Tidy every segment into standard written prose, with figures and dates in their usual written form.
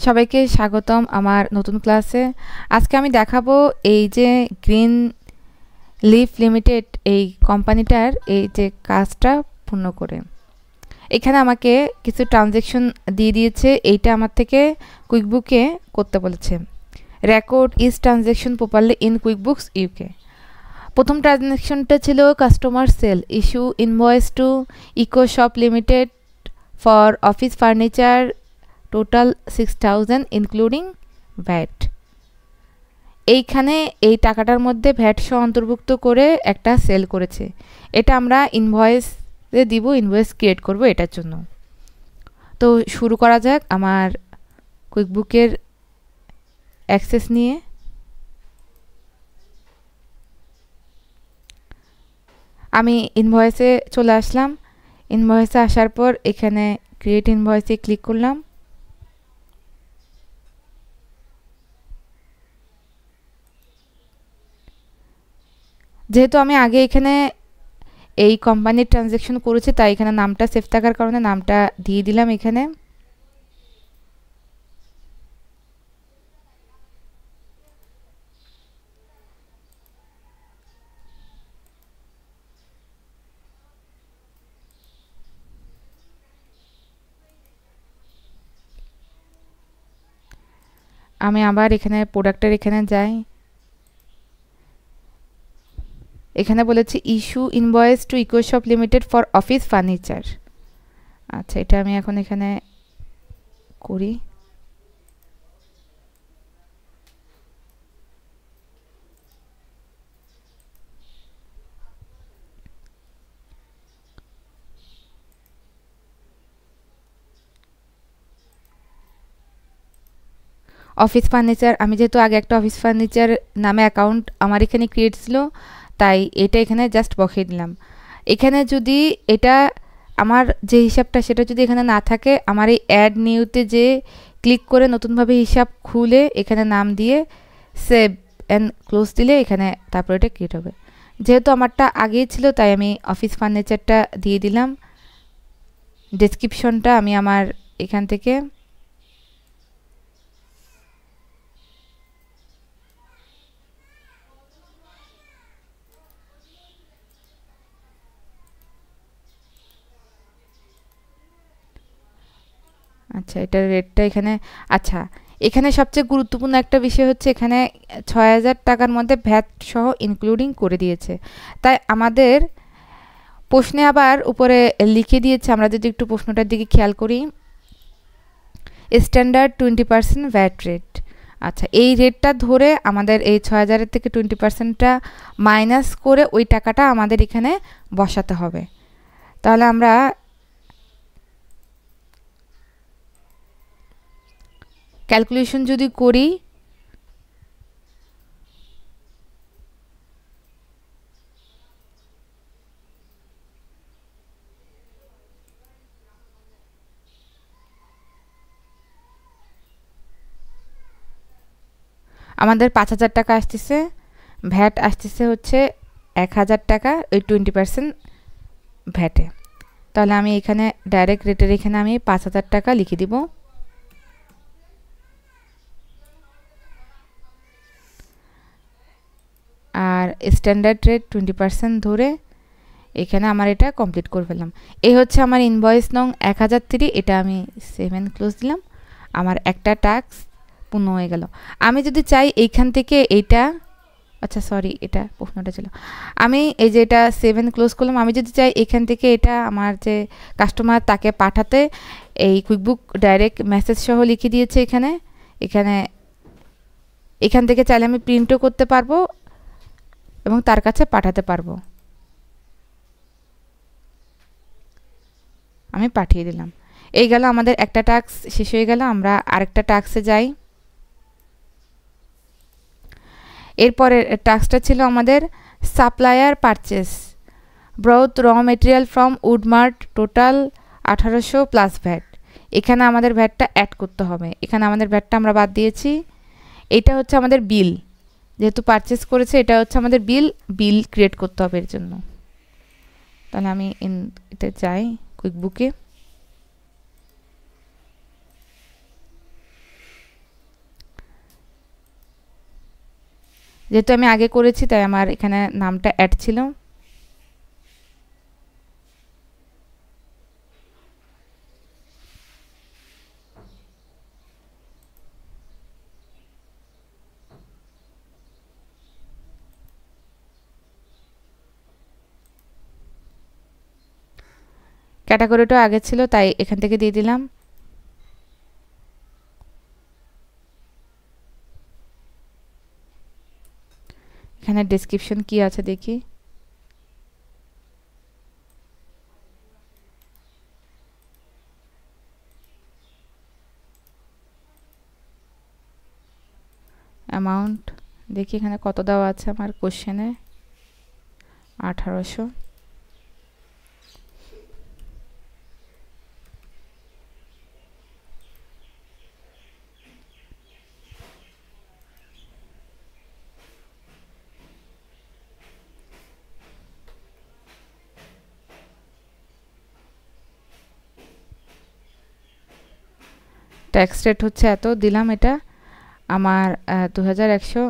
সবাইকে স্বাগতম আমার নতুন ক্লাসে। আজকে আমি দেখাবো এই যে গ্রিন লিফ লিমিটেড এই কোম্পানিটার এই যে কাজটা পূর্ণ করে। এখানে আমাকে কিছু ট্রানজ্যাকশন দিয়ে দিয়েছে, এইটা আমার থেকে কুইকবুকে করতে বলেছে। Record is transaction properly in QuickBooks UK. প্রথম ট্রানজ্যাকশনটা ছিল customer sale issue invoice to Eco Shop Limited for office furniture total 6000 including VAT. এইখানে এই টাকাটার মধ্যে ভ্যাট সহ অন্তর্ভুক্ত করে একটা সেল করেছে। এটা আমরা ইনভয়েসে দিব, ইনভয়েস ক্রিয়েট করব এটার জন্য। তো শুরু করা যাক আমার কুইকবুকের অ্যাক্সেস নিয়ে। আমি ইনভয়েসে চলে আসলাম। ইনভয়েসে আসার পর এখানে ক্রিয়েট ইনভয়েসে ক্লিক করলাম। যেহেতু আমি আগে এখানে এই কোম্পানির ট্রানজ্যাকশন করেছি, তাই এখানে নামটা সেভ থাকার কারণে নামটা দিয়ে দিলাম। এখানে আমি আবার এখানে প্রোডাক্টের এখানে যাই। এখানে বলেছি issue invoice to Eco Shop Limited for office furniture. আচ্ছা, এটা আমি এখন এখানে করি। অফিস ফার্নিচার, আমি যেহেতু আগে একটা অফিস ফার্নিচার নামে অ্যাকাউন্ট আমার এখানে ক্রিয়েট ছিল, তাই এটা এখানে জাস্ট বসিয়ে দিলাম। এখানে যদি এটা আমার যে হিসাবটা সেটা যদি এখানে না থাকে, আমার এই অ্যাড নিউতে যে ক্লিক করে নতুনভাবে হিসাব খুলে এখানে নাম দিয়ে সেভ অ্যান্ড ক্লোজ দিলে এখানে তারপর এটা ক্রিয়েট হবে। যেহেতু আমারটা আগেই ছিল তাই আমি অফিস ফার্নিচারটা দিয়ে দিলাম। ডেসক্রিপশনটা আমি আমার এখান থেকে আচ্ছা, এটার রেটটা এখানে। আচ্ছা, এখানে সবচেয়ে গুরুত্বপূর্ণ একটা বিষয় হচ্ছে এখানে ৬০০০ টাকার মধ্যে ভ্যাট সহ ইনক্লুডিং করে দিয়েছে। তাই আমাদের প্রশ্নে আবার উপরে লিখে দিয়েছে, আমরা যদি একটু প্রশ্নটার দিকে খেয়াল করি, স্ট্যান্ডার্ড 20% ভ্যাট রেট। আচ্ছা, এই রেটটা ধরে আমাদের এই ৬০০০-এর থেকে 20%টা মাইনাস করে ওই টাকাটা আমাদের এখানে বসাতে হবে। তাহলে আমরা ক্যালকুলেশন যদি করি, আমাদের ৫০০০ টাকা আসতেছে, ভ্যাট আসতেছে হচ্ছে ১০০০ টাকা ওই 20% ভ্যাটে। তাহলে আমি এখানে ডাইরেক্ট রেটের এখানে আমি ৫০০০ টাকা লিখে দিব। আর স্ট্যান্ডার্ড রেট 20% ধরে এখানে আমার এটা কমপ্লিট করে ফেললাম। এই হচ্ছে আমার ইনভয়েস নং ১০০৩। এটা আমি সেভ অ্যান্ড ক্লোজ দিলাম। আমার একটা টাস্ক পূর্ণ হয়ে গেল। আমি যদি চাই এইখান থেকে এইটা, আচ্ছা সরি, এটা প্রশ্নটা ছিল, আমি এই যে এটা সেভ অ্যান্ড ক্লোজ করলাম। আমি যদি চাই এখান থেকে এটা আমার যে কাস্টমার তাকে পাঠাতে, এই কুইকবুক ডাইরেক্ট মেসেজ সহ লিখে দিয়েছে এখানে। এখান থেকে চাইলে আমি প্রিন্টও করতে পারবো এবং তার কাছে পাঠাতে পারবো। আমি পাঠিয়ে দিলাম। এই গেল আমাদের একটা টাস্ক শেষ হয়ে গেল। আমরা আরেকটা টাস্কে যাই। এরপরের টাস্কটা ছিল আমাদের সাপ্লায়ার পারচেস ব্রথ র material from Woodmart total ১৮০০ plus VAT. এখানে আমাদের ভ্যাটটা অ্যাড করতে হবে। এখানে আমাদের ভ্যাটটা আমরা বাদ দিয়েছি। এটা হচ্ছে আমাদের বিল, যেহেতু পারচেস করেছে এটা হচ্ছে আমাদের বিল ক্রিয়েট করতে হবে এর জন্য। তাহলে আমি এটা যাই কুইকবুকে। যেহেতু আমি আগে করেছি তাই আমার এখানে নামটা অ্যাড ছিল। ক্যাটাগরিটা আগে ছিল তাই এখান থেকে দিয়ে দিলাম। এখানে ডেসক্রিপশন কি আছে দেখি। অ্যামাউন্ট দেখি এখানে কত দেওয়া আছে আমার কোশ্চেনে, 1800। ট্যাক্স রেট হচ্ছে এত, দিলাম এটা আমার 2100।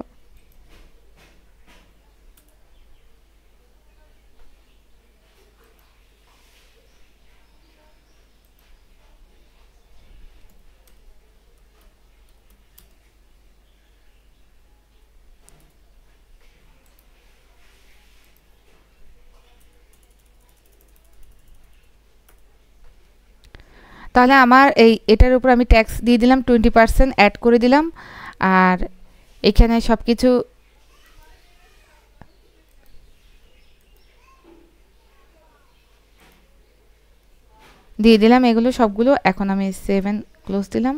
তাহলে আমার এটার উপর আমি ট্যাক্স দিয়ে দিলাম 20% অ্যাড করে দিলাম। আর এখানে সব কিছু দিয়ে দিলাম, এগুলো সবগুলো। এখন আমি সেভ এন্ড ক্লোজ দিলাম।